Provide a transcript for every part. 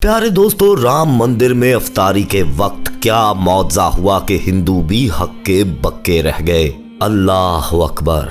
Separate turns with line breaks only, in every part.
प्यारे दोस्तों, राम मंदिर में अफ्तारी के वक्त क्या मौजा हुआ कि हिंदू भी हक्के बक्के रह गए। अल्लाह अकबर।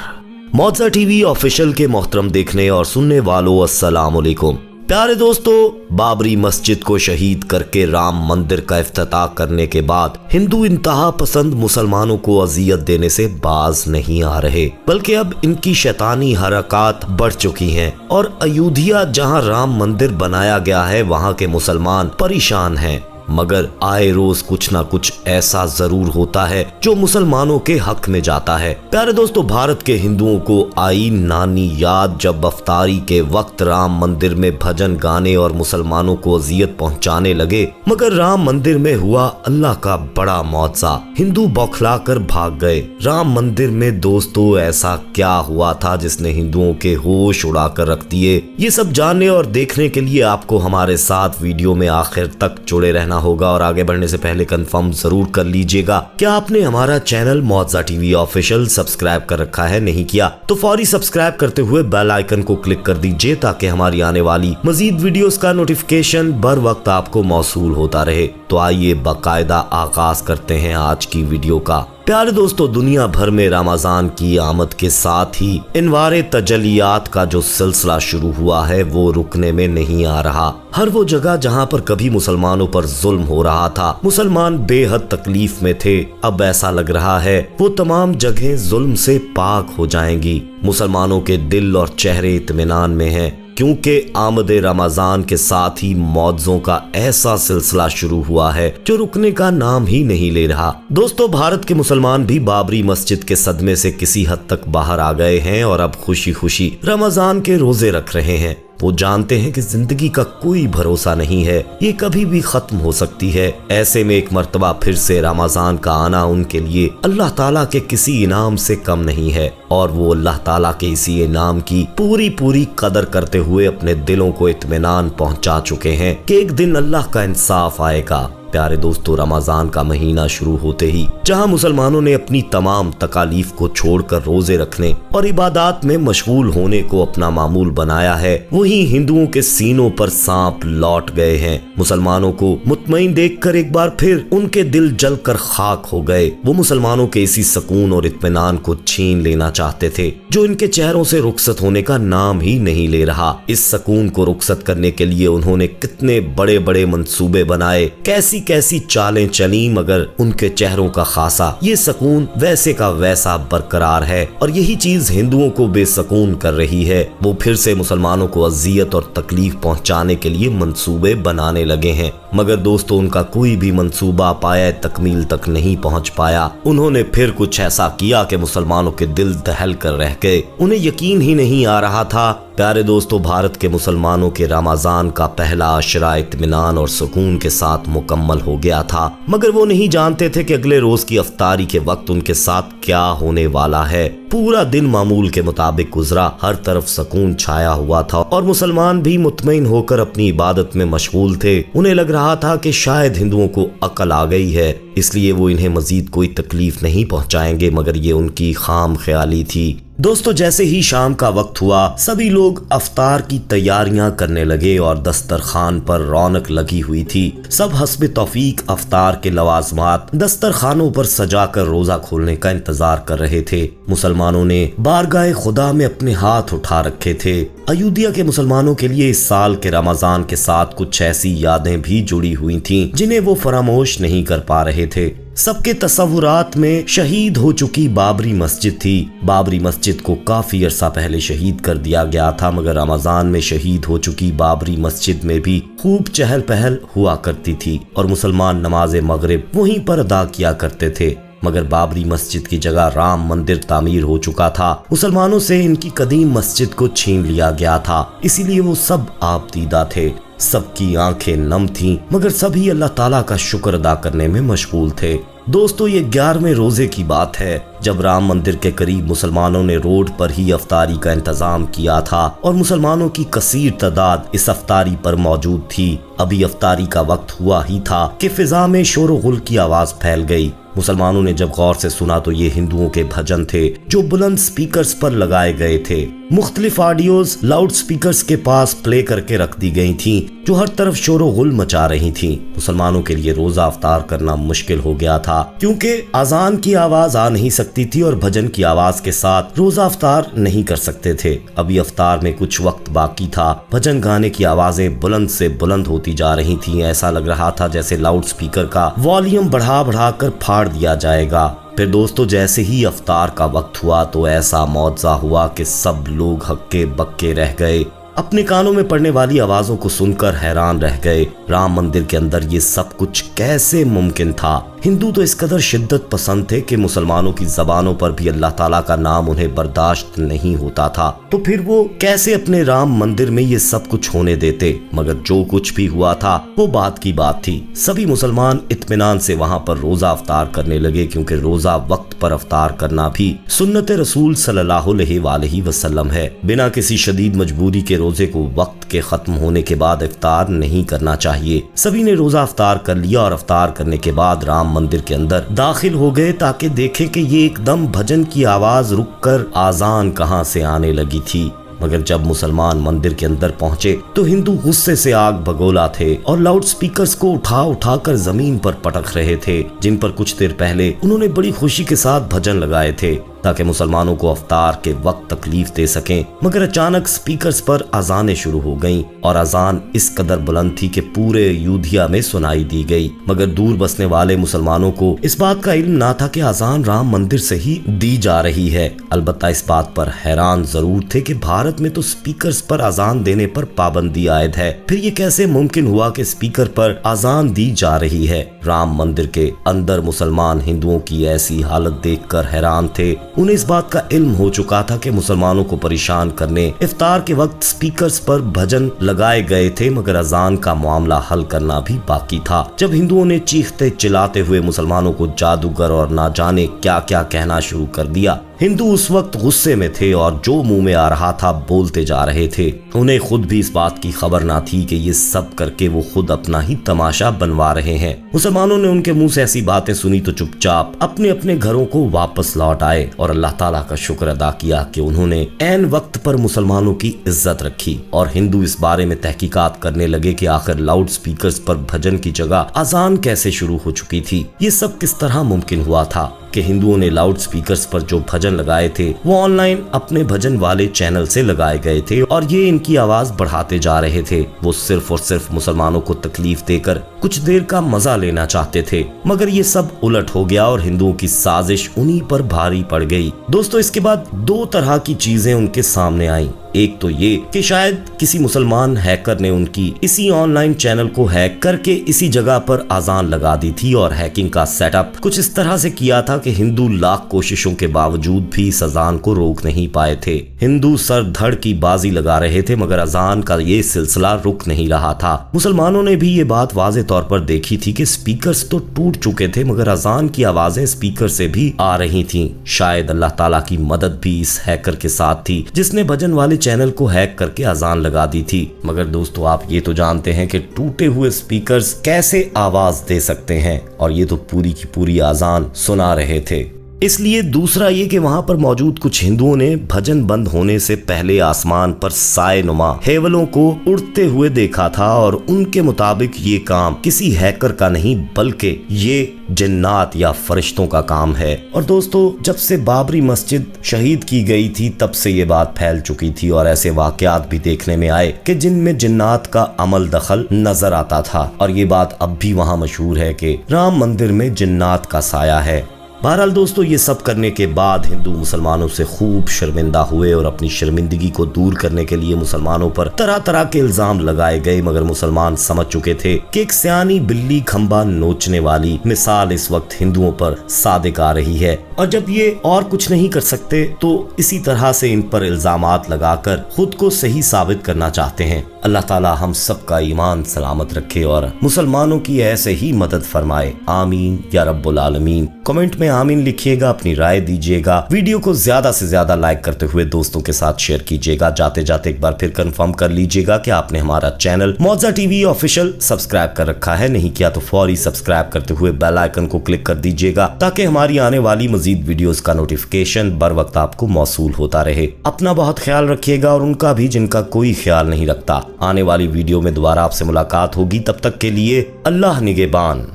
मौजा टीवी ऑफिशियल के मोहतरम देखने और सुनने वालों, अस्सलाम वालेकुम। प्यारे दोस्तों, बाबरी मस्जिद को शहीद करके राम मंदिर का इफ्तिताह करने के बाद हिंदू इंतहा पसंद मुसलमानों को अजियत देने से बाज नहीं आ रहे, बल्कि अब इनकी शैतानी हरकत बढ़ चुकी हैं और अयोध्या जहां राम मंदिर बनाया गया है वहां के मुसलमान परेशान हैं। मगर आए रोज कुछ ना कुछ ऐसा जरूर होता है जो मुसलमानों के हक में जाता है। प्यारे दोस्तों, भारत के हिंदुओं को आई नानी याद जब अफ्तारी के वक्त राम मंदिर में भजन गाने और मुसलमानों को अजियत पहुंचाने लगे। मगर राम मंदिर में हुआ अल्लाह का बड़ा मौजा, हिंदू बौखला कर भाग गए। राम मंदिर में दोस्तों ऐसा क्या हुआ था जिसने हिंदुओं के होश उड़ा कर रख दिए? ये सब जानने और देखने के लिए आपको हमारे साथ वीडियो में आखिर तक जुड़े रहना होगा और आगे बढ़ने से पहले कंफर्म जरूर कर लीजिएगा क्या आपने हमारा चैनल मौजा टीवी ऑफिशियल सब्सक्राइब कर रखा है। नहीं किया तो फौरी सब्सक्राइब करते हुए बेल आइकन को क्लिक कर दीजिए ताकि हमारी आने वाली मजीद वीडियोस का नोटिफिकेशन बर वक्त आपको मौसूल होता रहे। तो आइए बाकायदा आगाज करते हैं आज की वीडियो का। प्यारे दोस्तों, दुनिया भर में रमजान की आमद के साथ ही इनवारे तजलियात का जो सिलसिला शुरू हुआ है वो रुकने में नहीं आ रहा। हर वो जगह जहां पर कभी मुसलमानों पर जुल्म हो रहा था, मुसलमान बेहद तकलीफ में थे, अब ऐसा लग रहा है वो तमाम जगह जुल्म से पाक हो जाएंगी। मुसलमानों के दिल और चेहरे इत्मीनान में हैं, क्योंकि आमद रमजान के साथ ही मौजों का ऐसा सिलसिला शुरू हुआ है जो रुकने का नाम ही नहीं ले रहा। दोस्तों, भारत के मुसलमान भी बाबरी मस्जिद के सदमे से किसी हद तक बाहर आ गए हैं और अब खुशी खुशी रमजान के रोजे रख रहे हैं। वो जानते हैं कि जिंदगी का कोई भरोसा नहीं है, ये कभी भी खत्म हो सकती है। ऐसे में एक मर्तबा फिर से रमजान का आना उनके लिए अल्लाह ताला के किसी इनाम से कम नहीं है और वो अल्लाह ताला के इसी इनाम की पूरी कदर करते हुए अपने दिलों को इत्मीनान पहुंचा चुके हैं कि एक दिन अल्लाह का इंसाफ आएगा। प्यारे दोस्तों, रमजान का महीना शुरू होते ही जहां मुसलमानों ने अपनी तमाम तकालीफ को छोड़कर रोजे रखने और इबादत में मशगूल होने को अपना मामूल बनाया है, वहीं हिंदुओं के सीनों पर सांप लौट गए हैं। मुसलमानों को मुतमईन देखकर एक बार फिर उनके दिल जलकर खाक हो गए। वो मुसलमानों के इसी सुकून और इत्मीनान को छीन लेना चाहते थे जो इनके चेहरों से रुखसत होने का नाम ही नहीं ले रहा। इस सुकून को रुखसत करने के लिए उन्होंने कितने बड़े बड़े मंसूबे बनाए, कैसी चालें चली, मगर उनके चेहरों का खासा ये सुकून वैसे का वैसा बरकरार है और यही चीज हिंदुओं को बेसकून कर रही है। वो फिर से मुसलमानों को अजियत और तकलीफ पहुंचाने के लिए मंसूबे बनाने लगे हैं। मगर दोस्तों, उनका कोई भी मंसूबा पाया तकमील तक नहीं पहुंच पाया। उन्होंने फिर कुछ ऐसा किया कि मुसलमानों के दिल दहल कर रह गए, उन्हें यकीन ही नहीं आ रहा था। प्यारे दोस्तों, भारत के मुसलमानों के रमजान का पहला अशरा इत्मीनान और सुकून के साथ मुकम्मल हो गया था, मगर वो नहीं जानते थे कि अगले रोज की अफ्तारी के वक्त उनके साथ क्या होने वाला है। पूरा दिन मामूल के मुताबिक गुजरा, हर तरफ सुकून छाया हुआ था और मुसलमान भी मुतमईन होकर अपनी इबादत में मशगूल थे। उन्हें लग रहा था कि शायद हिंदुओं को अकल आ गई है, इसलिए वो इन्हें मजीद कोई तकलीफ नहीं पहुंचाएंगे, मगर ये उनकी खाम ख्याली थी। दोस्तों, जैसे ही शाम का वक्त हुआ, सभी लोग अफ्तार की तैयारियां करने लगे और दस्तरखान पर रौनक लगी हुई थी। सब हस्बे तौफीक अफ्तार के लवाजमात दस्तरखानों पर सजाकर रोजा खोलने का इंतजार कर रहे थे। मुसलमानों ने बारगाह खुदा में अपने हाथ उठा रखे थे। अयोध्या के मुसलमानों के लिए इस साल के रमजान के साथ कुछ ऐसी यादें भी जुड़ी हुई थीं जिन्हें वो फरामोश नहीं कर पा रहे थे। सबके तस्वुरात में शहीद हो चुकी बाबरी मस्जिद थी। बाबरी मस्जिद को काफी अरसा पहले शहीद कर दिया गया था, मगर रमजान में शहीद हो चुकी बाबरी मस्जिद में भी खूब चहल पहल हुआ करती थी और मुसलमान नमाज मगरिब वहीं पर अदा किया करते थे। मगर बाबरी मस्जिद की जगह राम मंदिर तामीर हो चुका था। मुसलमानों से इनकी कदीम मस्जिद को छीन लिया गया था, इसीलिए वो सब आपदीदा थे। सबकी आंखें नम थीं, मगर सभी अल्लाह ताला का शुक्र अदा करने में मशगूल थे। दोस्तों ये 11वें रोजे की बात है जब राम मंदिर के करीब मुसलमानों ने रोड पर ही अफ्तारी का इंतजाम किया था और मुसलमानों की कसीर तादाद इस अफ्तारी पर मौजूद थी। अभी अफ्तारी का वक्त हुआ ही था कि फिजा में शोर गुल की आवाज फैल गई। मुसलमानों ने जब गौर से सुना तो ये हिंदुओं के भजन थे जो बुलंद स्पीकर्स पर लगाए गए थे। मुख्तलिफ ऑडियोज लाउड स्पीकर्स के पास प्ले करके रख दी गई थी जो हर तरफ शोरो गुल मचा रही थी। मुसलमानों के लिए रोजा अफ्तार करना मुश्किल हो गया था क्योंकि अजान की आवाज आ नहीं सकती थी और भजन की आवाज के साथ रोजा अफ्तार नहीं कर सकते थे। अभी अफ्तार में कुछ वक्त बाकी था। भजन गाने की आवाजें बुलंद से बुलंद होती जा रही थी। ऐसा लग रहा था जैसे लाउड स्पीकर का वॉल्यूम बढ़ा बढ़ा कर फाड़ दिया जाएगा। फिर दोस्तों जैसे ही अफ्तार का वक्त हुआ तो ऐसा मौजज़ा हुआ कि सब लोग हक्के बक्के रह गए। अपने कानों में पड़ने वाली आवाजों को सुनकर हैरान रह गए। राम मंदिर के अंदर ये सब कुछ कैसे मुमकिन था? हिंदू तो इस कदर शिद्दत पसंद थे कि मुसलमानों की जबानों पर भी अल्लाह ताला का नाम उन्हें बर्दाश्त नहीं होता था। तो फिर वो कैसे अपने राम मंदिर में ये सब कुछ होने देते? मगर जो कुछ भी हुआ था वो बात की बात थी। सभी मुसलमान इत्मीनान से वहां पर रोजा अफ्तार करने लगे क्योंकि रोजा वक्त पर अफ्तार करना भी सुन्नत रसूल सल्लल्लाहु अलैहि वसल्लम है। बिना किसी शदीद मजबूरी के रोजे को वक्त के खत्म होने के बाद इफ्तार नहीं करना चाहिए। सभी ने रोजा अफ्तार कर लिया और अफ्तार करने के बाद राम मंदिर के अंदर दाखिल हो गए ताकि देखें कि ये एकदम भजन की आवाज रुककर आजान कहां से आने लगी थी। मगर जब मुसलमान मंदिर के अंदर पहुंचे तो हिंदू गुस्से से आग भगोला थे और लाउड स्पीकर्स को उठा उठा कर जमीन पर पटक रहे थे जिन पर कुछ देर पहले उन्होंने बड़ी खुशी के साथ भजन लगाए थे ताकि मुसलमानों को अफ्तार के वक्त तकलीफ दे सकें। मगर अचानक स्पीकर्स पर अजानें शुरू हो गईं और अजान इस कदर बुलंद थी कि पूरे अयोध्या में सुनाई दी गई। मगर दूर बसने वाले मुसलमानों को इस बात का इल्म ना था कि अजान राम मंदिर से ही दी जा रही है। अलबत्ता इस बात पर हैरान जरूर थे कि भारत में तो स्पीकर्स पर अजान देने पर पाबंदी आयद है, फिर ये कैसे मुमकिन हुआ कि स्पीकर पर अजान दी जा रही है? राम मंदिर के अंदर मुसलमान हिंदुओं की ऐसी हालत देखकर हैरान थे। उन्हें इस बात का इल्म हो चुका था कि मुसलमानों को परेशान करने इफ्तार के वक्त स्पीकर्स पर भजन लगाए गए थे, मगर अजान का मामला हल करना भी बाकी था। जब हिंदुओं ने चीखते चिल्लाते हुए मुसलमानों को जादूगर और ना जाने क्या क्या कहना शुरू कर दिया। हिंदू उस वक्त गुस्से में थे और जो मुंह में आ रहा था बोलते जा रहे थे। उन्हें खुद भी इस बात की खबर ना थी कि ये सब करके वो खुद अपना ही तमाशा बनवा रहे हैं। मुसलमानों ने उनके मुंह से ऐसी बातें सुनी तो चुपचाप अपने अपने घरों को वापस लौट आए और अल्लाह ताला का शुक्र अदा किया कि उन्होंने ऐन वक्त पर मुसलमानों की इज्जत रखी। और हिंदू इस बारे में तहकीकात करने लगे कि आखिर लाउड स्पीकर्स पर भजन की जगह अजान कैसे शुरू हो चुकी थी। ये सब किस तरह मुमकिन हुआ था कि हिंदुओं ने लाउड स्पीकर्स पर जो भजन लगाए थे वो ऑनलाइन अपने भजन वाले चैनल से लगाए गए थे और ये इनकी आवाज बढ़ाते जा रहे थे। वो सिर्फ और सिर्फ मुसलमानों को तकलीफ देकर कुछ देर का मजा लेना चाहते थे। मगर ये सब उलट हो गया और हिंदुओं की साजिश उन्हीं पर भारी पड़ गई। दोस्तों इसके बाद दो तरह की चीजें उनके सामने आई। एक तो ये कि शायद किसी मुसलमान हैकर ने उनकी इसी ऑनलाइन चैनल को हैक करके इसी जगह पर अजान लगा दी थी और हैकिंग का सेटअप कुछ इस तरह से किया था कि हिंदू लाख कोशिशों के बावजूद भी इस अजान को रोक नहीं पाए थे। हिंदू सर धड़ की बाजी लगा रहे थे मगर अजान का ये सिलसिला रुक नहीं रहा था। मुसलमानों ने भी ये बात वाज़े तौर पर देखी थी कि स्पीकर्स तो टूट चुके थे मगर अजान की आवाजें स्पीकर से भी आ रही थी। शायद अल्लाह ताला की मदद भी इस हैकर के साथ थी जिसने भजन वाले चैनल को हैक करके अजान लगा दी थी। मगर दोस्तों आप ये तो जानते हैं कि टूटे हुए स्पीकर्स कैसे आवाज दे सकते हैं और ये तो पूरी की पूरी अजान सुना रहे थे। इसलिए दूसरा ये कि वहां पर मौजूद कुछ हिंदुओं ने भजन बंद होने से पहले आसमान पर साए नुमा हेवलों को उड़ते हुए देखा था और उनके मुताबिक ये काम किसी हैकर का नहीं बल्कि ये जिन्नात या फरिश्तों का काम है। और दोस्तों जब से बाबरी मस्जिद शहीद की गई थी तब से ये बात फैल चुकी थी और ऐसे वाकयात भी देखने में आए कि जिनमें जिन्नात का अमल दखल नजर आता था। और ये बात अब भी वहां मशहूर है कि राम मंदिर में जिन्नात का साया है। बहरहाल दोस्तों, ये सब करने के बाद हिंदू मुसलमानों से खूब शर्मिंदा हुए और अपनी शर्मिंदगी को दूर करने के लिए मुसलमानों पर तरह तरह के इल्जाम लगाए गए, मगर मुसलमान समझ चुके थे कि एक सियानी बिल्ली खंबा नोचने वाली मिसाल इस वक्त हिंदुओं पर सादिक आ रही है, और जब ये और कुछ नहीं कर सकते तो इसी तरह से इन पर इल्जामात लगाकर खुद को सही साबित करना चाहते हैं। अल्लाह ताला हम सबका ईमान सलामत रखे और मुसलमानों की ऐसे ही मदद फरमाए। आमीन या रब्बुल आलमीन। कमेंट में आमीन लिखिएगा, अपनी राय दीजिएगा, वीडियो को ज्यादा से ज्यादा लाइक करते हुए दोस्तों के साथ शेयर कीजिएगा। जाते जाते एक बार फिर कंफर्म कर लीजिएगा कि आपने हमारा चैनल मौजा टीवी ऑफिशियल सब्सक्राइब कर रखा है, नहीं किया तो फौरी सब्सक्राइब करते हुए बेल आइकन को क्लिक कर दीजिएगा ताकि हमारी आने वाली मजीद वीडियोस का नोटिफिकेशन बर वक्त आपको मौसूल होता रहे। अपना बहुत ख्याल रखिएगा और उनका भी जिनका कोई ख्याल नहीं रखता। आने वाली वीडियो में दोबारा आपसे मुलाकात होगी, तब तक के लिए अल्लाह निगहबान।